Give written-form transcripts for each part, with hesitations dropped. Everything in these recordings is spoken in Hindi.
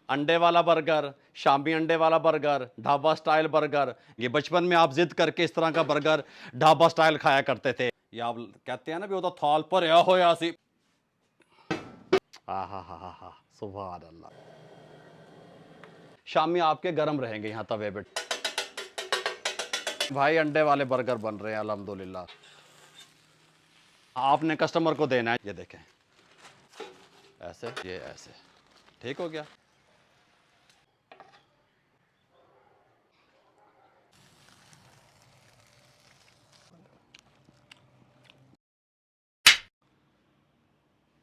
अंडे वाला बर्गर, शामी अंडे वाला बर्गर, ढाबा स्टाइल बर्गर। ये बचपन में आप जिद करके इस तरह का बर्गर ढाबा स्टाइल खाया करते थे। ये आप कहते हैं ना भी वो तो थाल पर होया सी। हा सुभान अल्लाह। शामी आपके गर्म रहेंगे यहाँ तवे पे। भाई अंडे वाले बर्गर बन रहे हैं अल्हम्दुलिल्लाह। आपने कस्टमर को देना है। ये देखें, ऐसे, ये ऐसे, ठीक हो गया।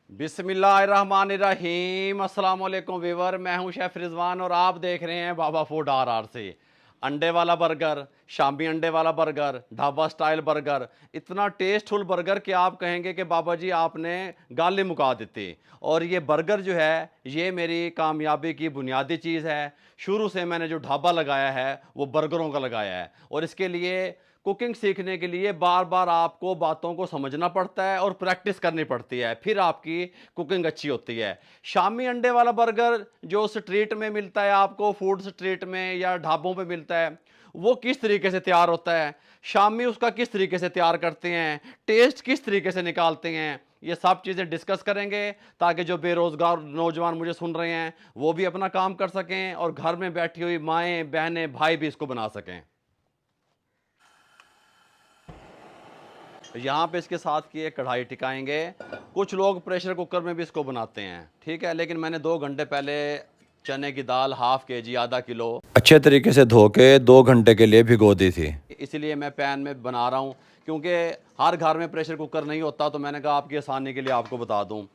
बिस्मिल्लाहिर्रहमानिर्रहीम। अस्सलाम वालेकुम वीवर, मैं हूं शेफ रिजवान और आप देख रहे हैं बाबा फूड आर से। अंडे वाला बर्गर, शामी अंडे वाला बर्गर, ढाबा स्टाइल बर्गर, इतना टेस्टफुल बर्गर कि आप कहेंगे कि बाबा जी आपने गाली मुका देती। और ये बर्गर जो है ये मेरी कामयाबी की बुनियादी चीज़ है। शुरू से मैंने जो ढाबा लगाया है वो बर्गरों का लगाया है, और इसके लिए कुकिंग सीखने के लिए बार बार आपको बातों को समझना पड़ता है और प्रैक्टिस करनी पड़ती है, फिर आपकी कुकिंग अच्छी होती है। शामी अंडे वाला बर्गर जो स्ट्रीट में मिलता है, आपको फूड स्ट्रीट में या ढाबों पे मिलता है, वो किस तरीके से तैयार होता है, शामी उसका किस तरीके से तैयार करते हैं, टेस्ट किस तरीके से निकालते हैं, ये सब चीज़ें डिस्कस करेंगे ताकि जो बेरोज़गार नौजवान मुझे सुन रहे हैं वो भी अपना काम कर सकें और घर में बैठी हुई माएँ बहनें भाई भी इसको बना सकें। यहाँ पे इसके साथ की एक कढ़ाई टिकाएंगे। कुछ लोग प्रेशर कुकर में भी इसको बनाते हैं, ठीक है, लेकिन मैंने 2 घंटे पहले चने की दाल ½ kg, आधा किलो अच्छे तरीके से धो के 2 घंटे के लिए भिगो दी थी। इसलिए मैं पैन में बना रहा हूँ क्योंकि हर घर में प्रेशर कुकर नहीं होता, तो मैंने कहा आपकी आसानी के लिए आपको बता दूँ।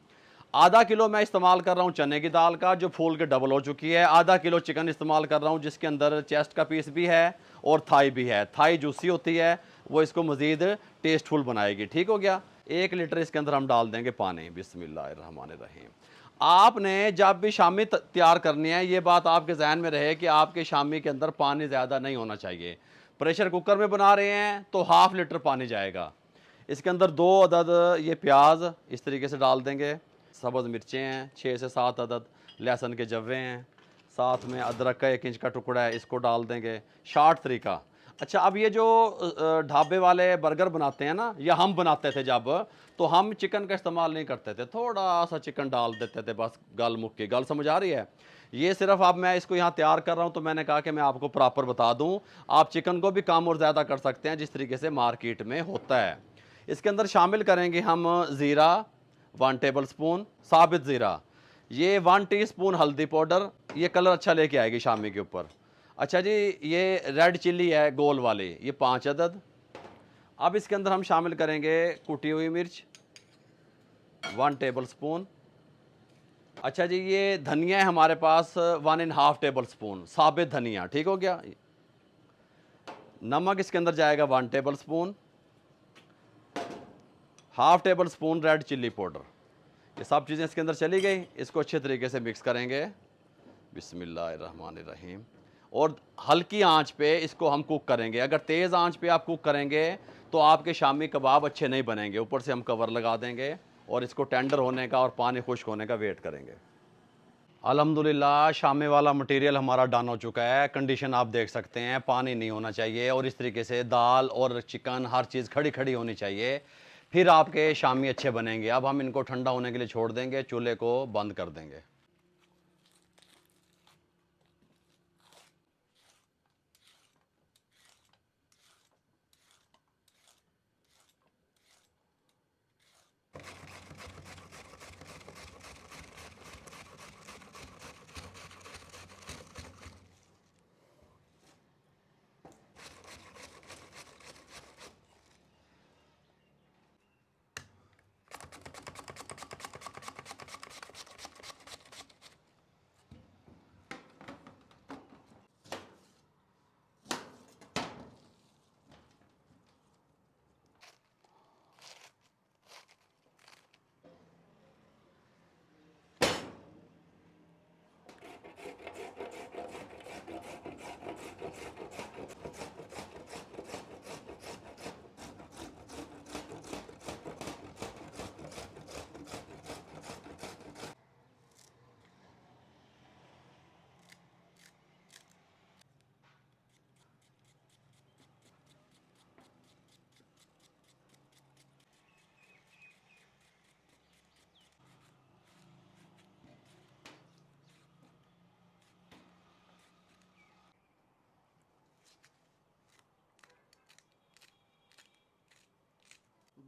½ किलो मैं इस्तेमाल कर रहा हूँ चने की दाल का, जो फूल के डबल हो चुकी है। ½ किलो चिकन इस्तेमाल कर रहा हूँ जिसके अंदर चेस्ट का पीस भी है और थाई भी है। थाई जूसी होती है, वो इसको मज़ीद टेस्टफुल बनाएगी। ठीक हो गया। 1 लीटर इसके अंदर हम डाल देंगे पानी। बिस्मिल्लाहिर्रहमानिर्रहीम। आपने जब भी शामी तैयार करनी है, ये बात आपके जहन में रहे कि आपके शामी के अंदर पानी ज़्यादा नहीं होना चाहिए। प्रेशर कुकर में बना रहे हैं तो ½ लीटर पानी जाएगा। इसके अंदर 2 अदद ये प्याज इस तरीके से डाल देंगे। सब्ज़ मिर्चें हैं 6 से 7 अदद, लहसुन के जव्वे हैं, साथ में अदरक का 1 इंच का टुकड़ा है, इसको डाल देंगे। शार्ट तरीका। अच्छा, अब ये जो ढाबे वाले बर्गर बनाते हैं ना, या हम बनाते थे जब, तो हम चिकन का इस्तेमाल नहीं करते थे, थोड़ा सा चिकन डाल देते थे बस। गल मुक्की गल समझ आ रही है। ये सिर्फ अब मैं इसको यहाँ तैयार कर रहा हूँ तो मैंने कहा कि मैं आपको प्रॉपर बता दूँ। आप चिकन को भी कम और ज़्यादा कर सकते हैं जिस तरीके से मार्केट में होता है। इसके अंदर शामिल करेंगे हम ज़ीरा 1 टेबल स्पून, साबित ज़ीरा। ये 1 टीस्पून हल्दी पाउडर, ये कलर अच्छा लेके आएगी शामी के ऊपर। अच्छा जी, ये रेड चिल्ली है गोल वाली, ये 5 अदद। अब इसके अंदर हम शामिल करेंगे कुटी हुई मिर्च 1 टेबल स्पून। अच्छा जी, ये धनिया है हमारे पास 1½ टेबल स्पून, साबित धनिया। ठीक हो गया। नमक इसके अंदर जाएगा 1 table spoon, ½ table spoon red chilli powder. ये सब चीज़ें इसके अंदर चली गई। इसको अच्छे तरीके से मिक्स करेंगे। बिस्मिल्लाहिर्रहमानिर्रहीम। और हल्की आंच पे इसको हम कुक करेंगे। अगर तेज़ आंच पे आप कुक करेंगे तो आपके शामी कबाब अच्छे नहीं बनेंगे। ऊपर से हम कवर लगा देंगे और इसको टेंडर होने का और पानी खुश्क होने का वेट करेंगे। अल्हम्दुलिल्लाह शामी वाला मटेरियल हमारा डन हो चुका है। कंडीशन आप देख सकते हैं, पानी नहीं होना चाहिए और इस तरीके से दाल और चिकन हर चीज़ खड़ी खड़ी होनी चाहिए, फिर आपके शामी अच्छे बनेंगे। अब हम इनको ठंडा होने के लिए छोड़ देंगे, चूल्हे को बंद कर देंगे।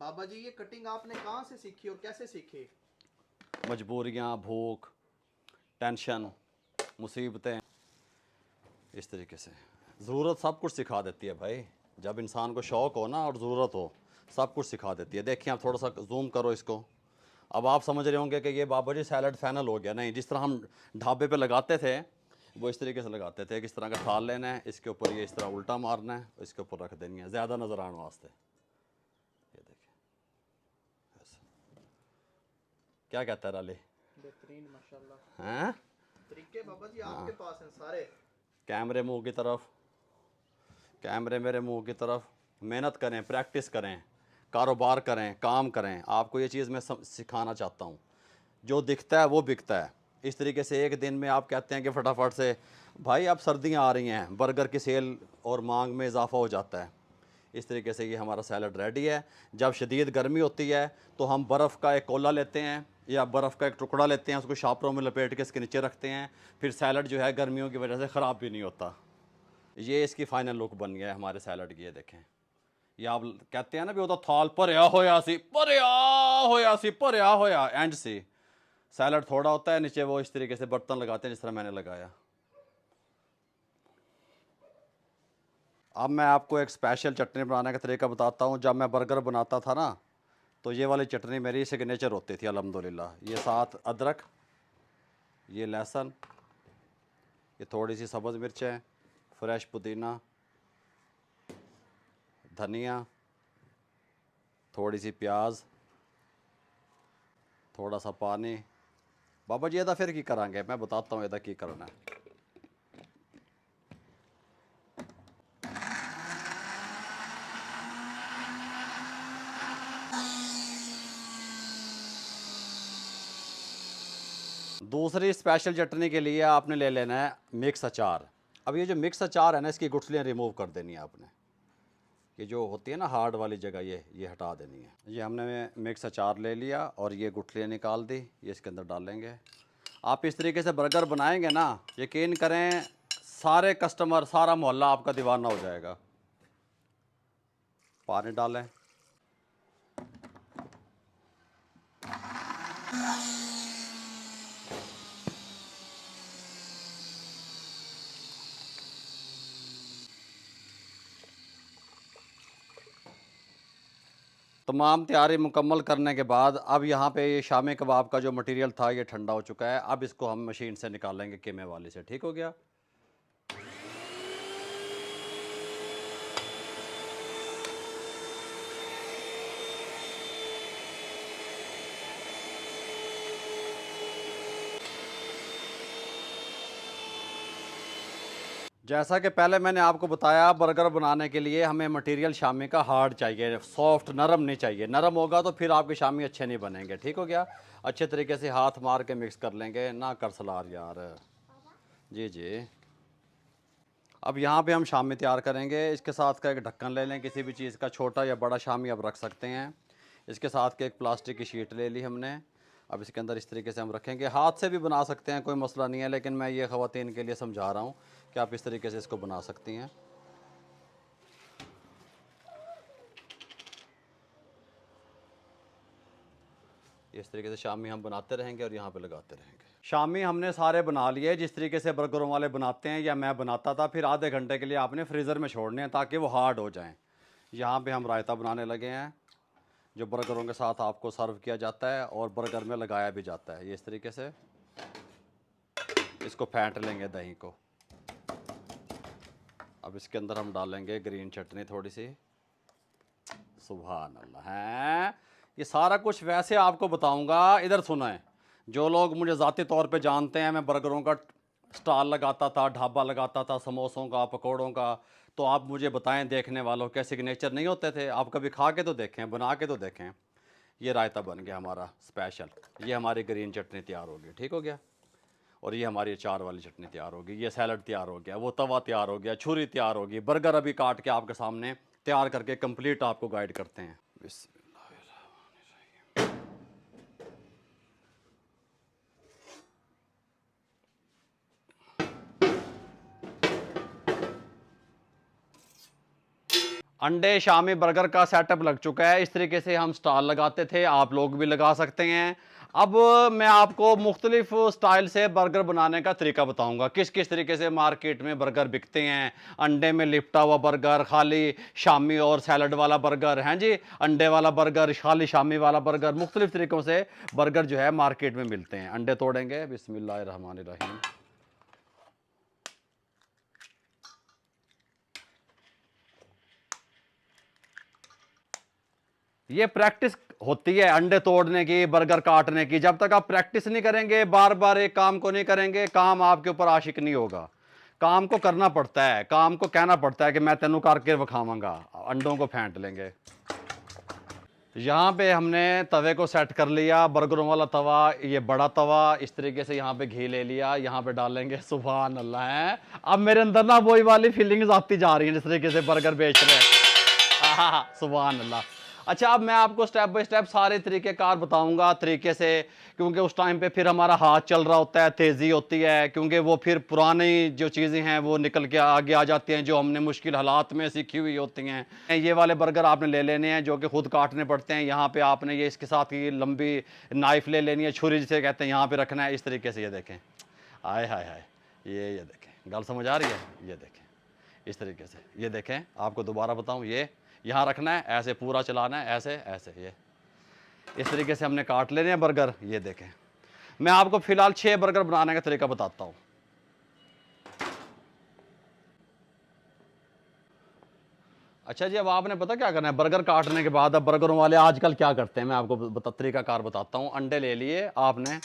बाबा जी ये कटिंग आपने कहाँ से सीखी और कैसे सीखी? मजबूरियाँ, भूख, टेंशन, मुसीबतें, इस तरीके से ज़रूरत सब कुछ सिखा देती है भाई। जब इंसान को शौक़ हो ना और ज़रूरत हो, सब कुछ सिखा देती है। देखिए आप थोड़ा सा जूम करो इसको। अब आप समझ रहे होंगे कि ये बाबा जी सैलड फैनल हो गया। नहीं, जिस तरह हम ढाबे पे लगाते थे वो इस तरीके से लगाते थे। किस तरह का थाल लेना है, इसके ऊपर ये इस तरह उल्टा मारना है, इसके ऊपर रख देनी है ज़्यादा नज़र आने वास्ते। ये देखिए ऐसा। क्या कहता है राली? बेहतरीन माशाल्लाह। हैं? तरीके बाबा जी आपके पास हैं सारे। कैमरे मुंह की तरफ, कैमरे मेरे मुंह की तरफ। मेहनत करें, प्रैक्टिस करें, कारोबार करें, काम करें। आपको ये चीज़ मैं सिखाना चाहता हूँ। जो दिखता है वो बिकता है। इस तरीके से एक दिन में आप कहते हैं कि फटाफट से भाई अब सर्दियाँ आ रही हैं, बर्गर की सेल और मांग में इजाफा हो जाता है। इस तरीके से ये हमारा सैलड रेडी है। जब शदीद गर्मी होती है तो हम बर्फ़ का एक कोला लेते हैं या बर्फ़ का एक टुकड़ा लेते हैं, उसको शापरों में लपेट के इसके नीचे रखते हैं। फिर सैलड जो है गर्मियों की वजह से ख़राब भी नहीं होता। ये इसकी फाइनल लुक बन गया है हमारे सैलड की। ये देखें, ये आप कहते हैं ना भी वो तो थाल भरया होया सी, भरया होया सी, भरया होया एंड सी। सैलड थोड़ा होता है, नीचे वो इस तरीके से बर्तन लगाते हैं जिस तरह मैंने लगाया। अब मैं आपको एक स्पेशल चटनी बनाने का तरीका बताता हूँ। जब मैं बर्गर बनाता था ना तो ये वाली चटनी मेरी सिग्नेचर होती थी अल्हम्दुलिल्लाह। ये साथ अदरक, ये लहसुन, ये थोड़ी सी सब्ज़ मिर्चें, फ्रेश पुदीना, धनिया, थोड़ी सी प्याज, थोड़ा सा पानी। बाबा जी ਇਹਦਾ फिर की करांगे, मैं बताता हूँ ਇਹਦਾ की करना है। दूसरी स्पेशल चटनी के लिए आपने ले लेना है मिक्स अचार। अब ये जो मिक्स अचार है ना, इसकी गुठलियाँ रिमूव कर देनी है आपने। ये जो होती है ना हार्ड वाली जगह, ये हटा देनी है। ये हमने मिक्स अचार ले लिया और ये गुठलियाँ निकाल दी, ये इसके अंदर डालेंगे। आप इस तरीके से बर्गर बनाएंगे ना, यकीन करें सारे कस्टमर, सारा मोहल्ला आपका दीवाना हो जाएगा। पानी डालें, तमाम तैयारी मुकम्मल करने के बाद अब यहाँ पे ये शामी कबाब का जो मटेरियल था ये ठंडा हो चुका है। अब इसको हम मशीन से निकालेंगे कीमे वाली से। ठीक हो गया। जैसा कि पहले मैंने आपको बताया, बर्गर बनाने के लिए हमें मटेरियल शामी का हार्ड चाहिए, सॉफ्ट, नरम नहीं चाहिए। नरम होगा तो फिर आपके शामी अच्छे नहीं बनेंगे। ठीक हो गया। अच्छे तरीके से हाथ मार के मिक्स कर लेंगे ना, कर सलार यार। जी जी। अब यहाँ पे हम शामी तैयार करेंगे। इसके साथ का एक ढक्कन ले लें किसी भी चीज़ का, छोटा या बड़ा शामी आप रख सकते हैं। इसके साथ के एक प्लास्टिक की शीट ले ली हमने। अब इसके अंदर इस तरीके से हम रखेंगे। हाथ से भी बना सकते हैं, कोई मसला नहीं है, लेकिन मैं ये ख़वातीन के लिए समझा रहा हूँ कि आप इस तरीके से इसको बना सकती हैं। इस तरीके से शामी हम बनाते रहेंगे और यहाँ पे लगाते रहेंगे। शामी हमने सारे बना लिए जिस तरीके से बर्गरों वाले बनाते हैं या मैं बनाता था। फिर आधे घंटे के लिए आपने फ्रीज़र में छोड़ने हैं ताकि वो हार्ड हो जाएं। यहाँ पे हम रायता बनाने लगे हैं जो बर्गरों के साथ आपको सर्व किया जाता है और बर्गर में लगाया भी जाता है। ये इस तरीके से इसको फेंट लेंगे दही को। अब इसके अंदर हम डालेंगे ग्रीन चटनी थोड़ी सी। सुभान अल्लाह है। ये सारा कुछ वैसे आपको बताऊंगा, इधर सुनाएं। जो लोग मुझे ज़ाती तौर पे जानते हैं, मैं बर्गरों का स्टॉल लगाता था, ढाबा लगाता था, समोसों का, पकौड़ों का। तो आप मुझे बताएं देखने वालों, क्या सिग्नेचर नहीं होते थे? आप कभी खा के तो देखें, बना के तो देखें। ये रायता बन गया हमारा स्पेशल। ये हमारी ग्रीन चटनी तैयार हो गई। ठीक हो गया। और ये हमारी अचार वाली चटनी तैयार होगी। ये सैलड तैयार हो गया, वो तवा तैयार हो गया, छुरी तैयार होगी। बर्गर अभी काट के आपके सामने तैयार करके कंप्लीट आपको गाइड करते हैं। अंडे शामी बर्गर का सेटअप लग चुका है। इस तरीके से हम स्टॉल लगाते थे, आप लोग भी लगा सकते हैं। अब मैं आपको मुख्तलिफ स्टाइल से बर्गर बनाने का तरीका बताऊंगा, किस किस तरीके से मार्केट में बर्गर बिकते हैं। अंडे में लिपटा हुआ बर्गर, खाली शामी और सैलड वाला बर्गर, हैं जी, अंडे वाला बर्गर, खाली शामी वाला बर्गर, मुख्तलिफ तरीक़ों से बर्गर जो है मार्केट में मिलते हैं। अंडे तोड़ेंगे, बिस्मिल्लाहिर्रहमानिर्रहीम। ये प्रैक्टिस होती है अंडे तोड़ने की, बर्गर काटने की। जब तक आप प्रैक्टिस नहीं करेंगे, बार बार एक काम को नहीं करेंगे, काम आपके ऊपर आशिक नहीं होगा। काम को करना पड़ता है, काम को कहना पड़ता है कि मैं तेनू करके विखावांगा। अंडों को फेंट लेंगे। यहाँ पे हमने तवे को सेट कर लिया, बर्गरों वाला तवा, ये बड़ा तवा। इस तरीके से यहाँ पे घी ले लिया, यहाँ पे डालेंगे। सुभान अल्लाह है। अब मेरे अंदर ना वही वाली फीलिंग्स आती जा रही हैं जिस तरीके से बर्गर बेच रहे हैं। हाँ, सुभान अल्लाह। अच्छा, अब मैं आपको स्टेप बाय स्टेप सारे तरीक़ेकार बताऊंगा तरीके से, क्योंकि उस टाइम पे फिर हमारा हाथ चल रहा होता है, तेज़ी होती है, क्योंकि वो फिर पुरानी जो चीज़ें हैं वो निकल के आगे आ जाती हैं, जो हमने मुश्किल हालात में सीखी हुई होती हैं। ये वाले बर्गर आपने ले लेने हैं जो कि खुद काटने पड़ते हैं। यहाँ पे आपने ये इसके साथ ही लंबी नाइफ ले लेनी है, छुरी जिसे कहते हैं, यहाँ पे रखना है। इस तरीके से ये देखें, आय हाय हाय, ये देखें, गल समझ आ रही है? ये देखें इस तरीके से, ये देखें, आपको दोबारा बताऊँ, ये यहाँ रखना है, ऐसे पूरा चलाना है, ऐसे ऐसे, ये इस तरीके से हमने काट लेने हैं बर्गर। ये देखें, मैं आपको फिलहाल 6 बर्गर बनाने का तरीका बताता हूँ। अच्छा जी, अब आपने पता क्या करना है बर्गर काटने के बाद? अब बर्गरों वाले आजकल क्या करते हैं, मैं आपको तरीकाकार बताता हूँ। अंडे ले लिए आपने,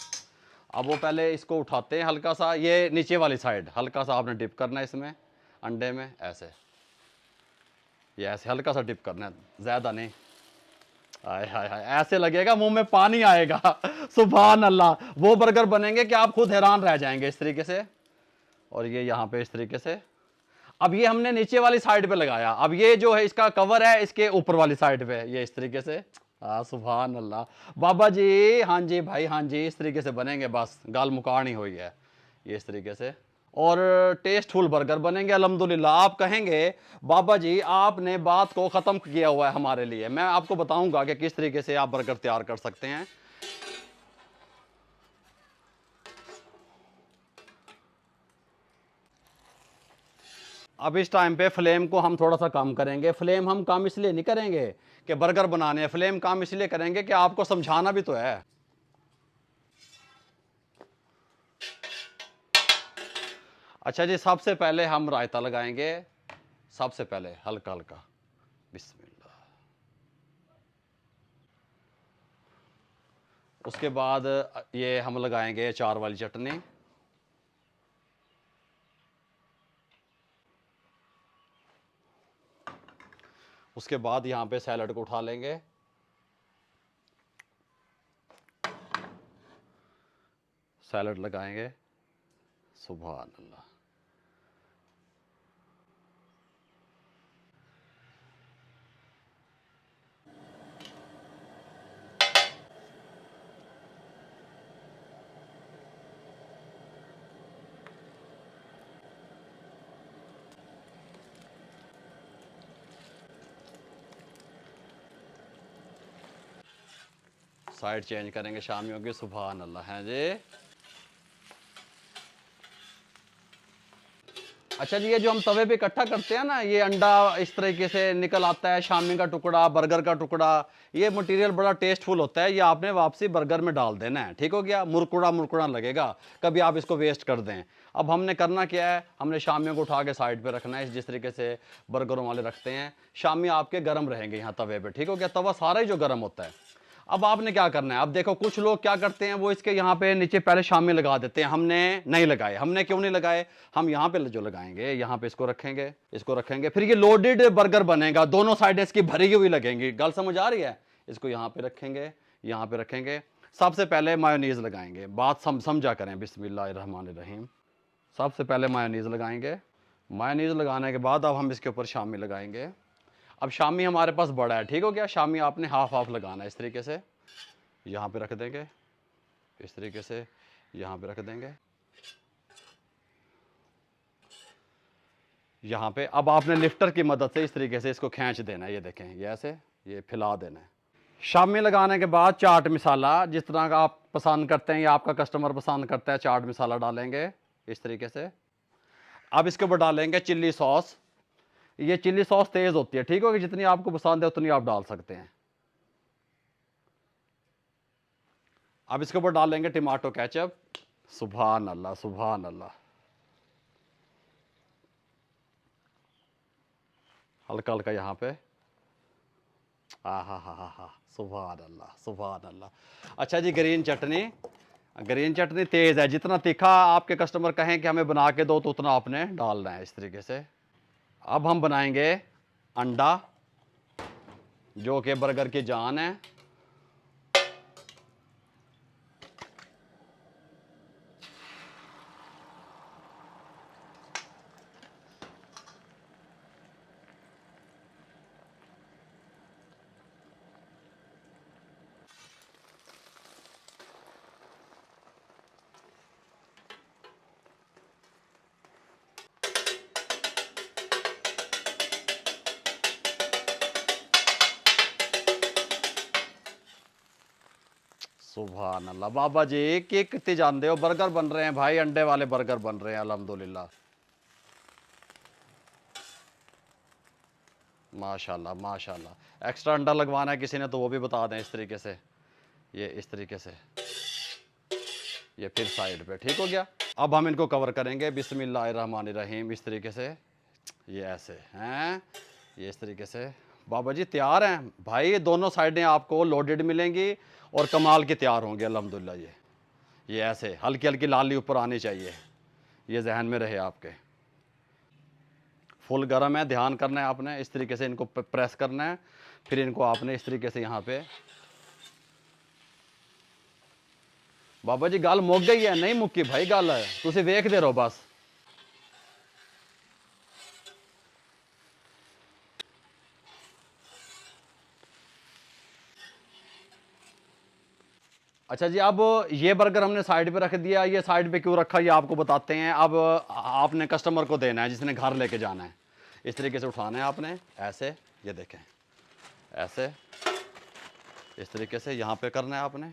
अब वो पहले इसको उठाते हैं हल्का सा, ये नीचे वाली साइड हल्का सा आपने डिप करना है इसमें, अंडे में, ऐसे, ये ऐसे हल्का सा डिप करना है, ज़्यादा नहीं। हाय हाय हाय, ऐसे लगेगा मुंह में पानी आएगा। सुभान अल्लाह, वो बर्गर बनेंगे कि आप खुद हैरान रह जाएंगे इस तरीके से। और ये यहाँ पे इस तरीके से। अब ये हमने नीचे वाली साइड पे लगाया, अब ये जो है इसका कवर है इसके ऊपर वाली साइड पे, ये इस तरीके से। हाँ, सुभान अल्लाह बाबा जी, हाँ जी भाई, हाँ जी, इस तरीके से बनेंगे, बस गाल मुकानी हुई है, ये इस तरीके से। और टेस्टफुल बर्गर बनेंगे अल्हम्दुलिल्लाह। आप कहेंगे बाबा जी आपने बात को ख़त्म किया हुआ है हमारे लिए। मैं आपको बताऊंगा कि किस तरीके से आप बर्गर तैयार कर सकते हैं। अब इस टाइम पे फ्लेम को हम थोड़ा सा कम करेंगे। फ्लेम हम कम इसलिए नहीं करेंगे कि बर्गर बनाने हैं, फ्लेम कम इसलिए करेंगे कि आपको समझाना भी तो है। अच्छा जी, सबसे पहले हम रायता लगाएंगे, सबसे पहले हल्का हल्का, बिस्मिल्लाह। उसके बाद ये हम लगाएंगे अचार वाली चटनी। उसके बाद यहाँ पे सैलड को उठा लेंगे, सैलड लगाएंगे। सुभान अल्लाह। साइड चेंज करेंगे शामियों की। सुभान अल्लाह है जी। अच्छा जी, ये जो हम तवे पे इकट्ठा करते हैं ना, ये अंडा इस तरीके से निकल आता है, शामी का टुकड़ा, बर्गर का टुकड़ा, ये मटेरियल बड़ा टेस्टफुल होता है। ये आपने वापसी बर्गर में डाल देना है, ठीक हो गया। मुरकुड़ा मुरकुड़ा लगेगा, कभी आप इसको वेस्ट कर दें। अब हमने करना क्या है, हमने शामियों को उठा के साइड पे रखना है, जिस तरीके से बर्गरों वाले रखते हैं। शामी आपके गर्म रहेंगे यहाँ तवे पे, ठीक हो गया। तवा सारा ही जो गर्म होता है। अब आपने क्या करना है, अब देखो कुछ लोग क्या करते हैं, वो इसके यहाँ पे नीचे पहले शामी लगा देते हैं। हमने नहीं लगाए। हमने क्यों नहीं लगाए? हम यहाँ पे जो लगाएंगे, यहाँ पे इसको रखेंगे, इसको रखेंगे, फिर ये लोडेड बर्गर बनेगा, दोनों साइड इसकी भरी हुई लगेंगी। गल समझ आ रही है? इसको यहाँ पे रखेंगे, यहाँ पे रखेंगे। सबसे पहले मायोनीज लगाएंगे, बात समझा करें, बिस्मिल्लाहिर्रहमानिर्रहीम। सबसे पहले मायोनीज लगाएंगे। मायोनीज लगाने के बाद अब हम इसके ऊपर शामी लगाएंगे। अब शामी हमारे पास बड़ा है, ठीक हो गया। शामी आपने हाफ हाफ लगाना है, इस तरीके से यहाँ पे रख देंगे, इस तरीके से यहाँ पे रख देंगे, यहाँ पे अब आपने लिफ्टर की मदद से इस तरीके से इसको खींच देना है, ये देखें, ये ऐसे ये फैला देना है। शामी लगाने के बाद चाट मसाला जिस तरह का आप पसंद करते हैं या आपका कस्टमर पसंद करता है, चाट मसाला डालेंगे इस तरीके से। अब इसके ऊपर डालेंगे चिल्ली सॉस। ये चिल्ली सॉस तेज होती है, ठीक होगी, जितनी आपको पसंद है उतनी आप डाल सकते हैं। अब इसके ऊपर डालेंगे टमाटो केचप। सुभान अल्लाह, सुभान अल्लाह। हल्का हल्का यहाँ पे, हा, सुभान अल्लाह, सुभान अल्लाह। अच्छा जी, ग्रीन चटनी। ग्रीन चटनी तेज़ है, जितना तीखा आपके कस्टमर कहें कि हमें बना के दो तो उतना आपने डालना है इस तरीके से। अब हम बनाएंगे अंडा, जो कि बर्गर की जान है। सुभान अल्लाह। बाबा जी के कितने जानते हो, बर्गर बन रहे हैं भाई, अंडे वाले बर्गर बन रहे हैं अल्हम्दुलिल्लाह। माशाल्लाह माशाल्लाह। एक्स्ट्रा अंडा लगवाना है किसी ने तो वो भी बता दें इस तरीके से, ये इस तरीके से, ये फिर साइड पे, ठीक हो गया। अब हम इनको कवर करेंगे बिस्मिल्लाहिर्रहमानिर्रहीम इस तरीके से, ये ऐसे हैं, ये इस तरीके से। बाबा जी तैयार हैं भाई, ये दोनों साइडें आपको लोडेड मिलेंगी और कमाल के तैयार होंगे अल्हम्दुलिल्लाह। ये ऐसे हल्की हल्की लाली ऊपर आनी चाहिए, ये जहन में रहे आपके। फुल गर्म है, ध्यान करना है आपने, इस तरीके से इनको प्रेस करना है, फिर इनको आपने इस तरीके से यहाँ पे। बाबा जी गल मुक गई है, नहीं मुक्की भाई गल, तुसी वेखदे रहो बस। अच्छा जी, अब ये बर्गर हमने साइड पे रख दिया। ये साइड पे क्यों रखा ये आपको बताते हैं। अब आपने कस्टमर को देना है जिसने घर लेके जाना है, इस तरीके से उठाना है आपने, ऐसे, ये देखें, ऐसे इस तरीके से यहाँ पे करना है आपने,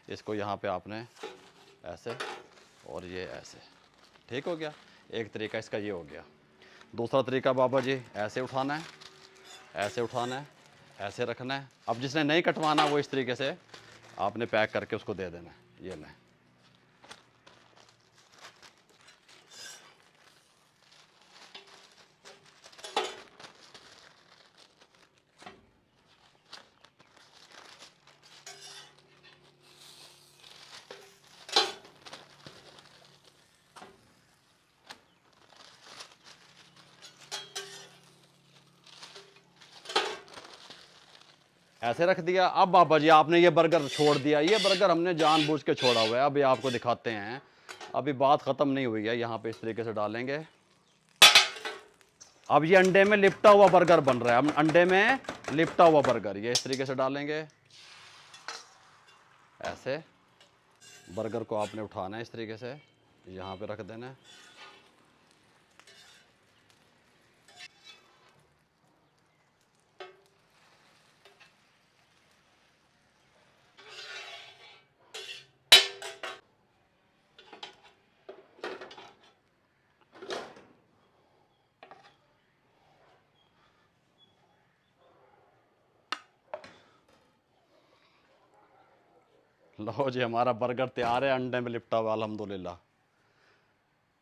इसको यहाँ पे आपने ऐसे और ये ऐसे, ठीक हो गया। एक तरीका इसका ये हो गया। दूसरा तरीका बाबा जी, ऐसे उठाना है, ऐसे उठाना है, ऐसे रखना है। अब जिसने नहीं कटवाना वो इस तरीके से आपने पैक करके उसको दे देना है, ये लें। ऐसे रख दिया। अब बाबा जी आपने ये बर्गर छोड़ दिया, ये बर्गर हमने जानबूझ के छोड़ा हुआ है, अभी आपको दिखाते हैं, अभी बात ख़त्म नहीं हुई है। यहाँ पे इस तरीके से डालेंगे। अब ये अंडे में लिपटा हुआ बर्गर बन रहा है, हम अंडे में लिपटा हुआ बर्गर, ये इस तरीके से डालेंगे, ऐसे। बर्गर को आपने उठाना है इस तरीके से, यहाँ पे रख देना है। लो जी, हमारा बर्गर तैयार है, अंडे में लिपटा हुआ अल्हम्दुलिल्लाह।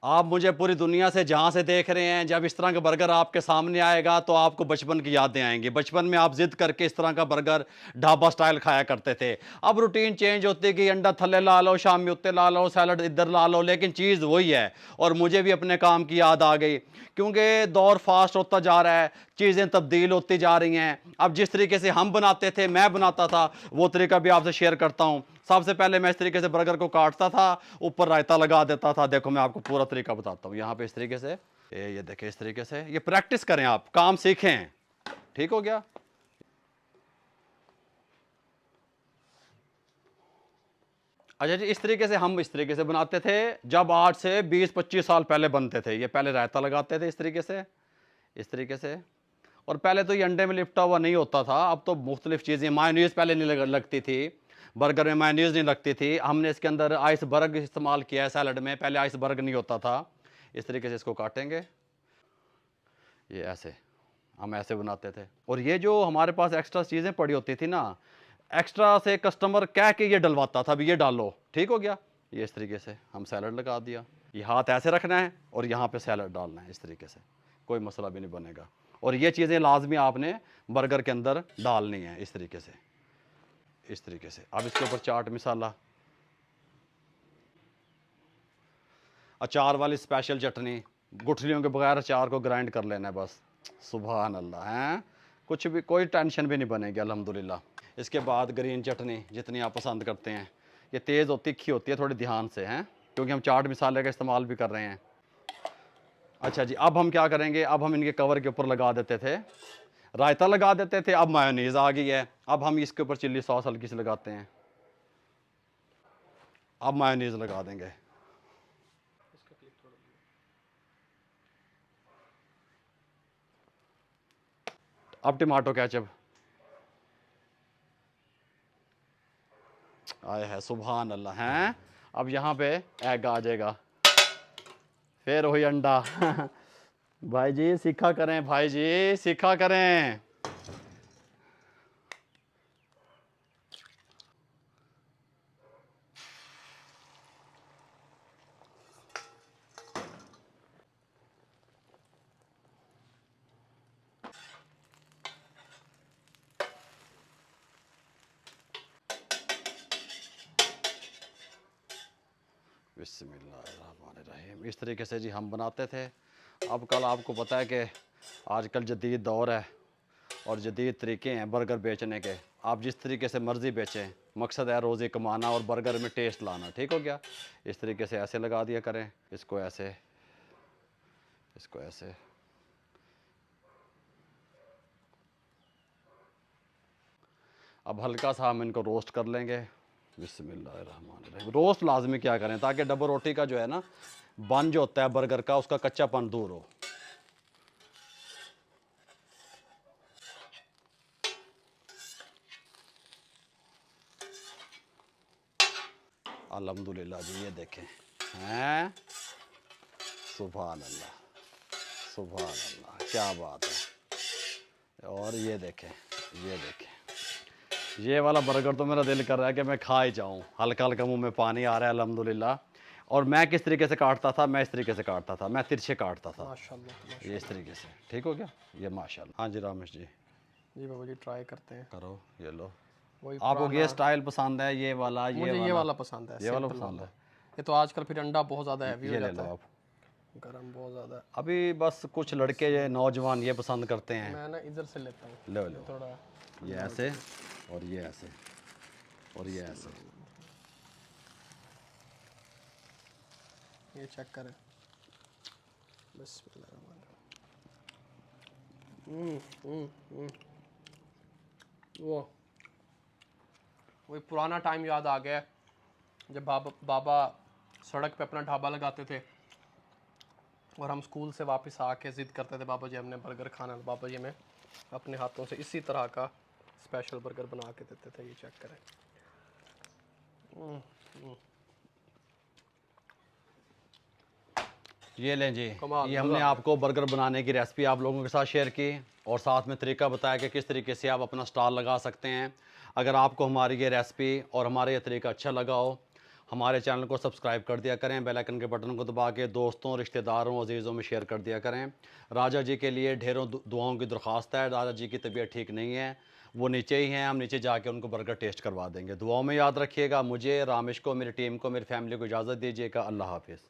आप मुझे पूरी दुनिया से जहाँ से देख रहे हैं, जब इस तरह का बर्गर आपके सामने आएगा तो आपको बचपन की यादें आएंगी। बचपन में आप जिद करके इस तरह का बर्गर ढाबा स्टाइल खाया करते थे। अब रूटीन चेंज होती कि अंडा थल्ले ला लो, शाम में उत्ते ला लो, सैलड इधर ला लो, लेकिन चीज़ वही है। और मुझे भी अपने काम की याद आ गई, क्योंकि दौर फास्ट होता जा रहा है, चीज़ें तब्दील होती जा रही हैं। अब जिस तरीके से हम बनाते थे, मैं बनाता था, वो तरीका भी आपसे शेयर करता हूँ। सबसे पहले मैं इस तरीके से बर्गर को काटता था, ऊपर रायता लगा देता था। देखो मैं आपको पूरा तरीका बताता हूँ। यहाँ पे इस तरीके से, ये देखें, इस तरीके से, ये प्रैक्टिस करें, आप काम सीखें, ठीक हो गया। अच्छा जी, इस तरीके से हम इस तरीके से बनाते थे जब आज से 20-25 साल पहले बनते थे। ये पहले रायता लगाते थे इस तरीके से, इस तरीके से। और पहले तो ये अंडे में लिपटा हुआ नहीं होता था, अब तो मुख्तलिफ चीज़ें, मायोनीज़ पहले नहीं लगती थी, बर्गर में मायोनीज़ नहीं लगती थी। हमने इसके अंदर आइसबर्ग इस्तेमाल किया है सैलड में, पहले आइसबर्ग नहीं होता था। इस तरीके से इसको काटेंगे, ये ऐसे हम ऐसे बनाते थे। और ये जो हमारे पास एक्स्ट्रा चीज़ें पड़ी होती थी ना, एक्स्ट्रा से कस्टमर कह के ये डलवाता था, भी ये डालो, ठीक हो गया। ये इस तरीके से हम सैलड लगा दिया, ये हाथ ऐसे रखना है और यहाँ पे सैलड डालना है, इस तरीके से कोई मसला भी नहीं बनेगा। और ये चीज़ें लाजमी आपने बर्गर के अंदर डालनी है, इस तरीके से, इस तरीके से। अब इसके ऊपर चाट मसाला, अचार वाली स्पेशल चटनी, गुठलियों के बगैर अचार को ग्राइंड कर लेना है बस। सुभान अल्लाह, हैं कुछ भी, कोई टेंशन भी नहीं बनेगी अल्हम्दुलिल्लाह। इसके बाद ग्रीन चटनी जितनी आप पसंद करते हैं, ये तेज़ और तीखी होती है, थोड़ी ध्यान से हैं, क्योंकि हम चाट मसाले का इस्तेमाल भी कर रहे हैं। अच्छा जी, अब हम क्या करेंगे, अब हम इनके कवर के ऊपर लगा देते थे, रायता लगा देते थे, अब मायोनीज़ आ गई है। अब हम इसके ऊपर चिल्ली सॉस हल्की सी लगाते हैं, अब मायोनीज़ लगा देंगे। अब टमाटो केचप, आए है सुभान अल्लाह, हैं। अब यहाँ पे एग आ जाएगा, फिर वही अंडा। भाई जी सीखा करें, भाई जी सीखा करें। बिस्मिल्लाहिर्रहमानिर्रहीम। इस तरीके से जी हम बनाते थे। अब कल आपको पता है कि आजकल जदीद दौर है और जदीद तरीके हैं बर्गर बेचने के। आप जिस तरीके से मर्ज़ी बेचें, मकसद है रोज़ी कमाना और बर्गर में टेस्ट लाना, ठीक हो गया। इस तरीके से ऐसे लगा दिया करें, इसको ऐसे, इसको ऐसे। अब हल्का सा हम इनको रोस्ट कर लेंगे। बिस्मिल्लाहिर्रहमानिर्रहीम। रोस्ट लाजमी क्या करें ताकि डबल रोटी का जो है ना बन जो होता है बर्गर का, उसका कच्चापन दूर हो। अल्हम्दुलिल्लाह जी, ये देखें, हैं सुभान अल्लाह, सुभान अल्लाह, क्या बात है। और ये देखें, ये देखें, ये वाला बर्गर तो मेरा दिल कर रहा है कि मैं खा ही जाऊँ। हल्का हल्का मुंह में पानी आ रहा है अल्हम्दुलिल्लाह। और मैं किस तरीके से काटता था, मैं इस तरीके से काटता था, मैं तिरछे काटता था, माशाल्लाह, ये इस तरीके से, ठीक हो गया। ये माशाल्लाह। हाँ जी रामेश जी, जी बाबा जी ट्राई करते हैं। करो, ये लो। वही आपको ये स्टाइल पसंद है, ये वाला, मुझे ये वाला पसंद है, ये वाला सिंपल पसंद है। ये तो आजकल फिर अंडा बहुत ज़्यादा हैवी हो ये ले जाता लो है, आप। गरम बहुत ज़्यादा है। अभी बस कुछ लड़के ये नौजवान ये पसंद करते हैं। मैं ना इधर से लेता हूँ, लो लो, थोड़ा ये ऐसे और ये ऐसे और ये ऐसे। ये चेक करें। वो वही पुराना टाइम याद आ गया जब बाबा सड़क पे अपना ढाबा लगाते थे और हम स्कूल से वापस आके ज़िद करते थे, बाबा जी हमने बर्गर खाना। बाबा जी हमें अपने हाथों से इसी तरह का स्पेशल बर्गर बना के देते थे। ये चेक करें। ये लें जी, कमाल, ये हमने आपको बर्गर बनाने की रेसिपी आप लोगों के साथ शेयर की और साथ में तरीका बताया कि किस तरीके से आप अपना स्टॉल लगा सकते हैं। अगर आपको हमारी ये रेसिपी और हमारा ये तरीका अच्छा लगा हो, हमारे चैनल को सब्सक्राइब कर दिया करें, बेल आइकन के बटन को दबा के दोस्तों, रिश्तेदारों, अजीज़ों में शेयर कर दिया करें। राजा जी के लिए ढेरों दुआओं की दरख्वास्त है। राजा जी की तबीयत ठीक नहीं है, वो नीचे ही हैं, हम नीचे जाके उनको बर्गर टेस्ट करवा देंगे। दुआओं में याद रखिएगा। मुझे, रामेश को, मेरी टीम को, मेरी फैमिली को इजाज़त दीजिएगा। अल्लाह हाफिज़।